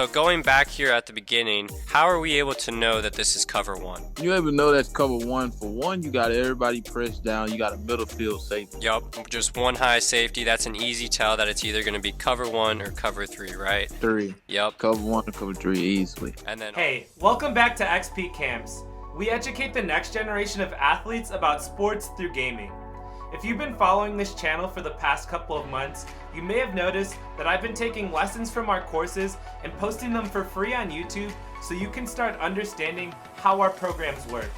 So going back here at the beginning, how are we able to know that this is cover one? You able to know that's cover one. For one, you got everybody pressed down. You got a middle field safety. Yup, just one high safety. That's an easy tell that it's either going to be cover one or cover three, right? Three. Yup. Cover one or cover three easily. And then Hey, welcome back to XP Camps. We educate the next generation of athletes about sports through gaming. If you've been following this channel for the past couple of months, you may have noticed that I've been taking lessons from our courses and posting them for free on YouTube so you can start understanding how our programs work.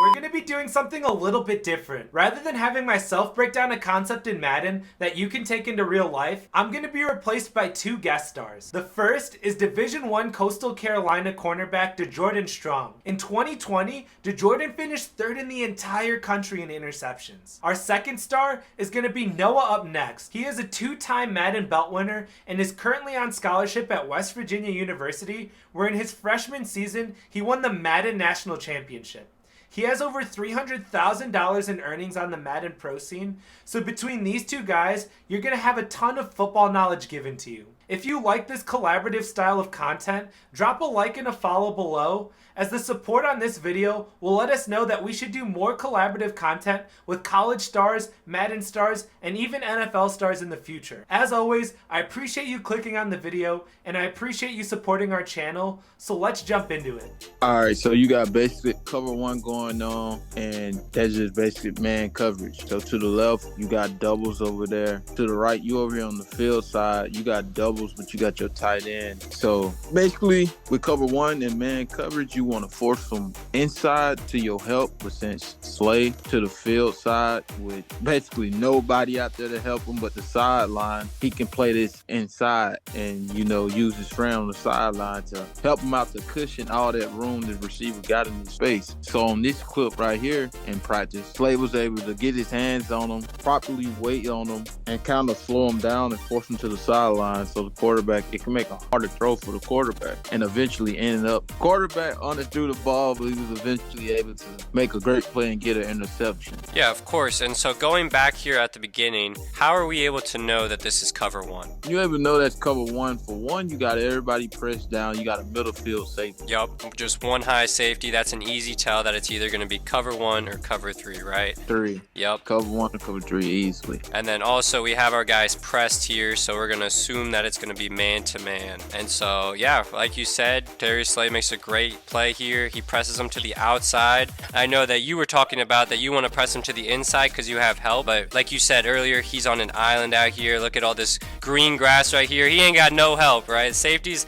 We're going to be doing something a little bit different. Rather than having myself break down a concept in Madden that you can take into real life, I'm going to be replaced by two guest stars. The first is Division I Coastal Carolina cornerback DeJordan Strong. In 2020, DeJordan finished third in the entire country in interceptions. Our second star is going to be NoahUpNxt. He is a two-time Madden Belt winner and is currently on scholarship at West Virginia University, where in his freshman season, he won the Madden National Championship. He has over $300,000 in earnings on the Madden Pro scene, so between these two guys, you're going to have a ton of football knowledge given to you. If you like this collaborative style of content, drop a like and a follow below, as the support on this video will let us know that we should do more collaborative content with college stars, Madden stars, and even NFL stars in the future. As always, I appreciate you clicking on the video, and I appreciate you supporting our channel, so let's jump into it. Alright, so you got basic cover one going on, and that's just basic man coverage. So to the left, you got doubles over there. To the right, you over here on the field side, you got doubles, but you got your tight end. So basically, with cover one and man coverage, you want to force them inside to your help, but since Slay to the field side with basically nobody out there to help him but the sideline, he can play this inside and, use his friend on the sideline to help him out to cushion all that room the receiver got in his space. So on this clip right here in practice, Slay was able to get his hands on him, properly wait on him, and kind of slow him down and force him to the sideline so the quarterback, it can make a harder throw for the quarterback, and eventually ended up quarterback underthrew the ball, but he was eventually able to make a great play and get an interception. Yeah, of course. And so going back here at the beginning, how are we able to know that this is cover one? You able to know that's cover one. For one, you got everybody pressed down. You got a middle field safety. Yup, just one high safety. That's an easy tell that it's either going to be cover one or cover three, right? Three. Yup. Cover one or cover three easily. And then also we have our guys pressed here, so we're going to assume that it's going to be man to man. And so, yeah, like you said, Darius Slay makes a great play here. He presses him to the outside. I know that you were talking about that you want to press him to the inside because you have help, but like you said earlier, he's on an island out here. Look at all this green grass right here. He ain't got no help, right? Safety's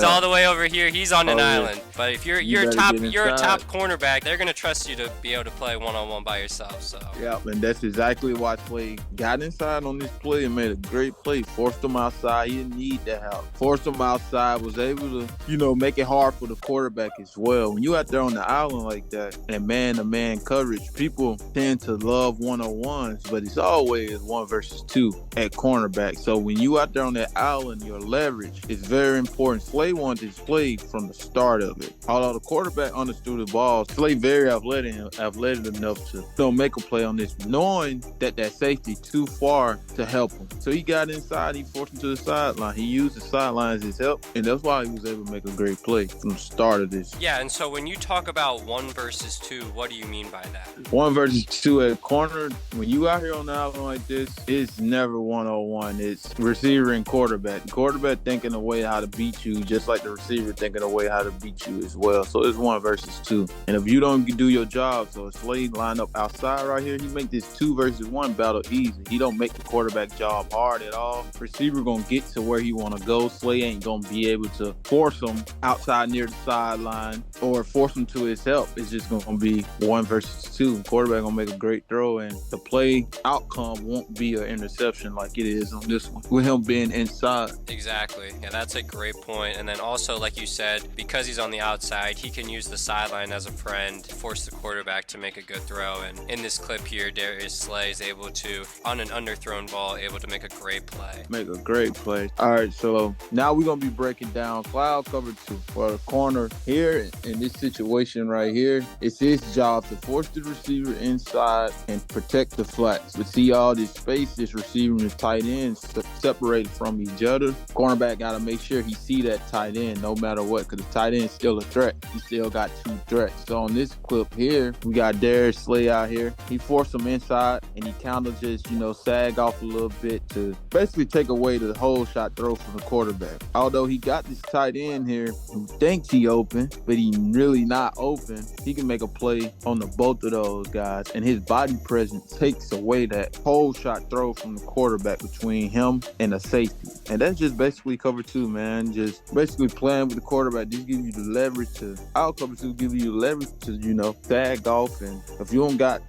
all the way over here. He's on an island. But if you're a top cornerback, they're gonna trust you to be able to play one-on-one by yourself. So yeah, and that's exactly why Slay got inside on this play and made a great play. Forced him outside. He didn't need the help. Forced him outside. Was able to, make it hard for the quarterback as well. When you out there on the island like that and man-to-man coverage, people tend to love one-on-ones, but it's always 1 versus 2 at cornerback. So when you out there on that island, your leverage is very important. Slay wanted this play from the start of it. Although the quarterback understood the ball, Slay very athletic enough to make a play on this, knowing that safety too far to help him. So he got inside, he forced him to the sideline. He used the sideline as his help, and that's why he was able to make a great play from the start of this. Yeah, and so when you talk about 1 versus 2, what do you mean by that? 1 versus 2 at corner, when you out here on the island like this, it's never 1-on-1. It's receiver and quarterback. The quarterback thinking a way how to beat you, just like the receiver thinking a way how to beat you as well. So it's 1 versus 2. And if you don't do your job, so Slade line up outside right here, he make this 2 versus 1 battle easy. He don't make the quarterback job hard at all. Receiver gonna get to where he wanna go. Slade ain't gonna be able to force him outside near the sideline or force him to his help. It's just gonna be 1 versus 2. Quarterback gonna make a great throw, and the play outcome won't be an interception like it is on this one with him being inside. Exactly. Yeah, that's a great point. And then also, like you said, because he's on the outside, he can use the sideline as a friend, force the quarterback to make a good throw. And in this clip here, Darius Slay is able to, on an underthrown ball, able to make a great play. Make a great play. guys. All right, so now we're going to be breaking down cloud cover 2. For the corner here in this situation right here, it's his job to force the receiver inside and protect the flats. But see all this space, this receiver and the tight end separated from each other. Cornerback got to make sure he see that tight end no matter what, because the tight end is still a threat. He still got 2 threats. So on this clip here, we got Darius Slay out here. He forced him inside, and he kind of just, sag off a little bit to basically take away the whole shot throw from the quarterback. Although he got this tight end here who thinks he open, but he really not open, he can make a play on the both of those guys, and his body presence takes away that whole shot throw from the quarterback between him and a safety. And that's just basically cover 2, man. Just basically playing with the quarterback. Just give you the leverage to out cover 2, give you the leverage to, tag off. And if you don't got,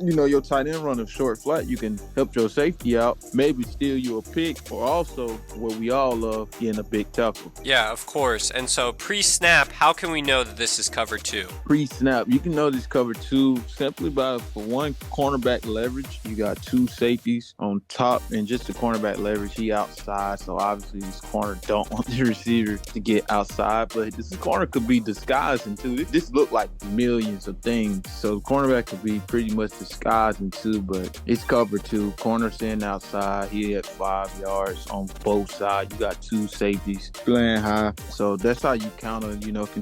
your tight end run a short flat, you can help your safety out, maybe steal you a pick, or also what we all love, getting a big tackle. Yeah, of course. And so pre-snap, how can we know that this is cover 2? Pre-snap, you can know this cover 2 simply by, for one, cornerback leverage. You got 2 safeties on top, and just the cornerback leverage, he outside. So obviously this corner don't want the receiver to get outside, but this corner could be disguising too. This look like millions of things. So the cornerback could be pretty much disguising too, but it's cover 2. Corner standing outside. He at 5 yards on both sides. You got 2 safeties playing high. So that's how you can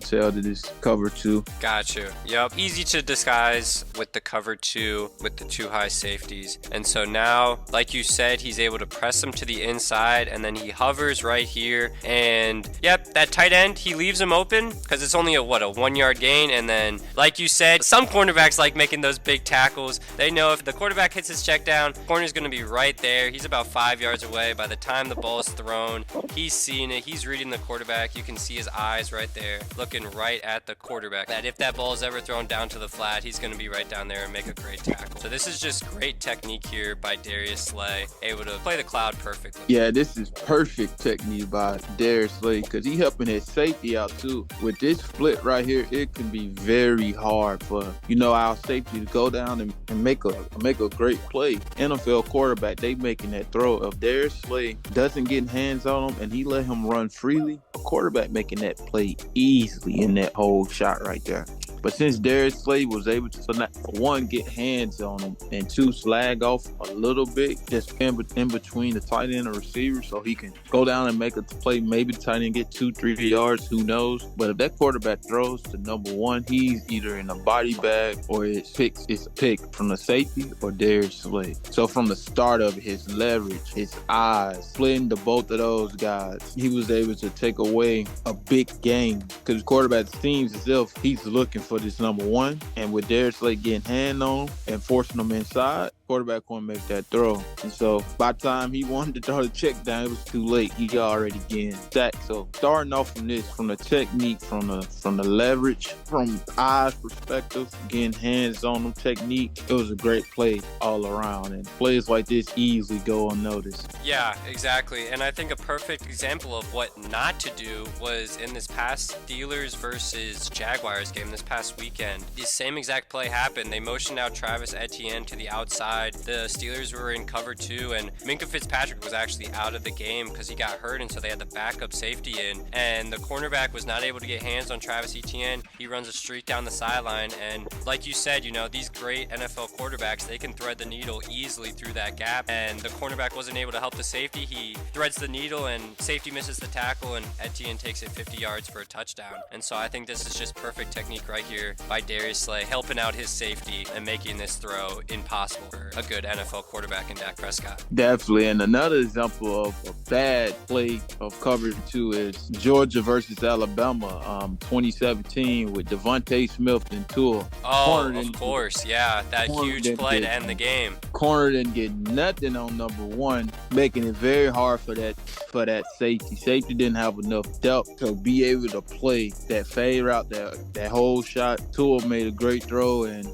tell that it's cover 2. Got you. Yep. Easy to disguise with the cover 2 with the 2 high safeties. And so now, like you said, he's able to press him to the inside, and then he hovers right here. And yep, that tight end, he leaves him open because it's only a 1 yard gain. And then, like you said, some cornerbacks like making those big tackles. They know if the quarterback hits his check down, corner's going to be right there. He's about 5 yards away. By the time the ball is thrown, he's seeing it. He's reading the quarterback. You can see his eyes right there, looking right at the quarterback. That if that ball is ever thrown down to the flat, he's going to be right down there and make a great tackle. So this is just great technique here by Darius Slay, able to play the cloud perfectly. Yeah, this is perfect technique by Darius Slay because he helping his safety out too. With this split right here, it can be very hard for our safety to go down and make a great play. NFL quarterback, they making that throw. If Darius Slay doesn't get hands on him and he let him run freely, a quarterback making that play easily in that whole shot right there. But since Darius Slay was able to, one, get hands on him, and 2, slag off a little bit, just in between the tight end and receiver, so he can go down and make a play. Maybe the tight end get 2-3 yards, who knows? But if that quarterback throws to number 1, he's either in a body bag or it's a pick from the safety or Darius Slay. So from the start of his leverage, his eyes, splitting to both of those guys, he was able to take away a big game because the quarterback seems as if he's looking for this number 1, and with Darius Slay getting hand on him and forcing him inside, quarterback won't make that throw. And so by the time he wanted to throw the check down, it was too late. He already getting sacked. So starting off from this, from the technique, from the leverage, from eyes perspective, getting hands on them technique, it was a great play all around. And plays like this easily go unnoticed. Yeah, exactly. And I think a perfect example of what not to do was in this past Steelers versus Jaguars game this past weekend. The same exact play happened. They motioned out Travis Etienne to the outside. The Steelers were in cover 2, and Minkah Fitzpatrick was actually out of the game because he got hurt, and so they had the backup safety in. And the cornerback was not able to get hands on Travis Etienne. He runs a streak down the sideline, and like you said, these great NFL quarterbacks, they can thread the needle easily through that gap. And the cornerback wasn't able to help the safety. He threads the needle, and safety misses the tackle, and Etienne takes it 50 yards for a touchdown. And so I think this is just perfect technique right here by Darius Slay, helping out his safety and making this throw impossible for a good NFL quarterback in Dak Prescott. Definitely. And another example of a bad play of coverage too is Georgia versus Alabama, 2017 with Devontae Smith and Tua. Oh, of course. Yeah. That huge play to end the game. Corner didn't get nothing on number 1, making it very hard for that safety. Safety didn't have enough depth to be able to play that fade route, that whole shot. Tua made a great throw, and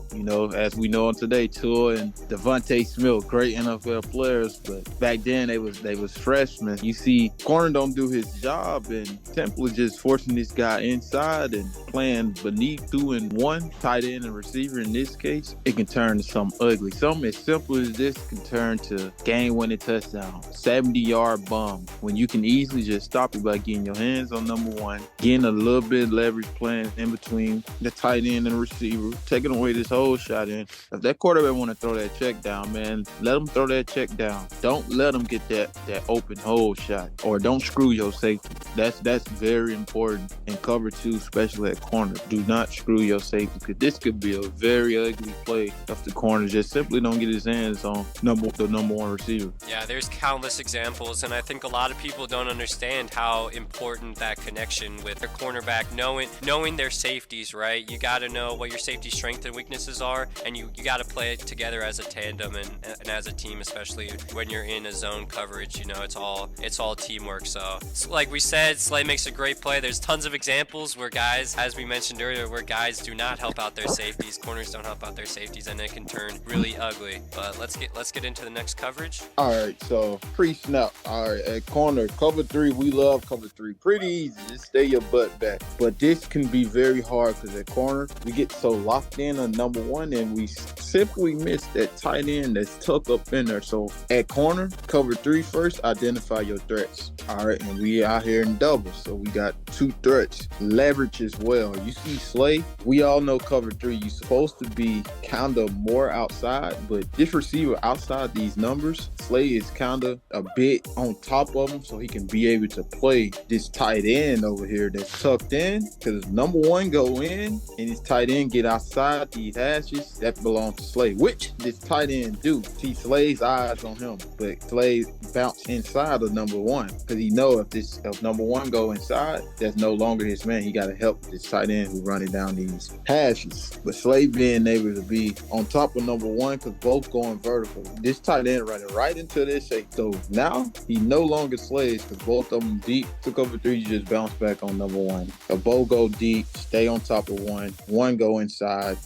as we know today, Tua and Devontae Smith, great NFL players, but back then they was freshmen. You see, corner don't do his job, and Temple is just forcing this guy inside and playing beneath 2 and 1, tight end and receiver. In this case, it can turn to something ugly. Something as simple as this can turn to game-winning touchdown. down, 70-yard bomb, when you can easily just stop it by getting your hands on number one, getting a little bit of leverage playing in between the tight end and the receiver, taking away this whole shot in. If that quarterback want to throw that check down, man, let him throw that check down. Don't let him get that open hole shot, or don't screw your safety. That's very important in cover two, especially at corner. Do not screw your safety, because this could be a very ugly play if the corner just simply don't get his hands on the number one receiver. Yeah, there's countless examples, and I think a lot of people don't understand how important that connection with their cornerback, knowing their safeties, right? You got to know what your safety strengths and weaknesses are, and you got to play it together as a tandem and as a team, especially when you're in a zone coverage. You know, it's all teamwork. So like we said, Slay makes a great play. There's tons of examples where guys, as we mentioned earlier, where guys do not help out their safeties, corners don't help out their safeties, and it can turn really ugly. But let's get into the next coverage. All right, so pre-snap. All right, at corner, cover three, we love cover three. Pretty easy, just stay your butt back. But this can be very hard, because at corner, we get so locked in on number one, and we simply miss that tight end that's tucked up in there. So at corner, cover three first, identify your threats. All right, and we out here in doubles, so we got two threats. Leverage as well. You see Slay, we all know cover three, you're supposed to be kind of more outside, but this receiver outside these numbers, Slay is kind of a bit on top of him, so he can be able to play this tight end over here that's tucked in, because number one go in and his tight end get outside these hashes, that belongs to Slay, which this tight end do. See Slay's eyes on him, but Slay bounce inside of number one, because he know if number one go inside, that's no longer his man. He got to help this tight end who running down these hashes. But Slay being able to be on top of number one, because both going vertical. This tight end running right into this shape. So now he no longer slays, because both of them deep. Took over three, you just bounce back on number one. If both go deep, stay on top of one go inside,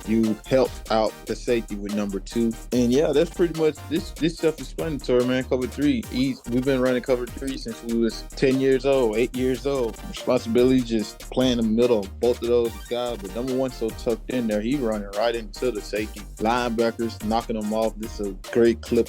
you help out the safety with number two. And yeah, that's pretty much this self-explanatory, man. Cover three, we've been running cover three since we was 10 years old, 8 years old. Responsibility just playing the middle of both of those guys, but number one so tucked in there, he running right into the safety. Linebackers knocking them off. This is a great clip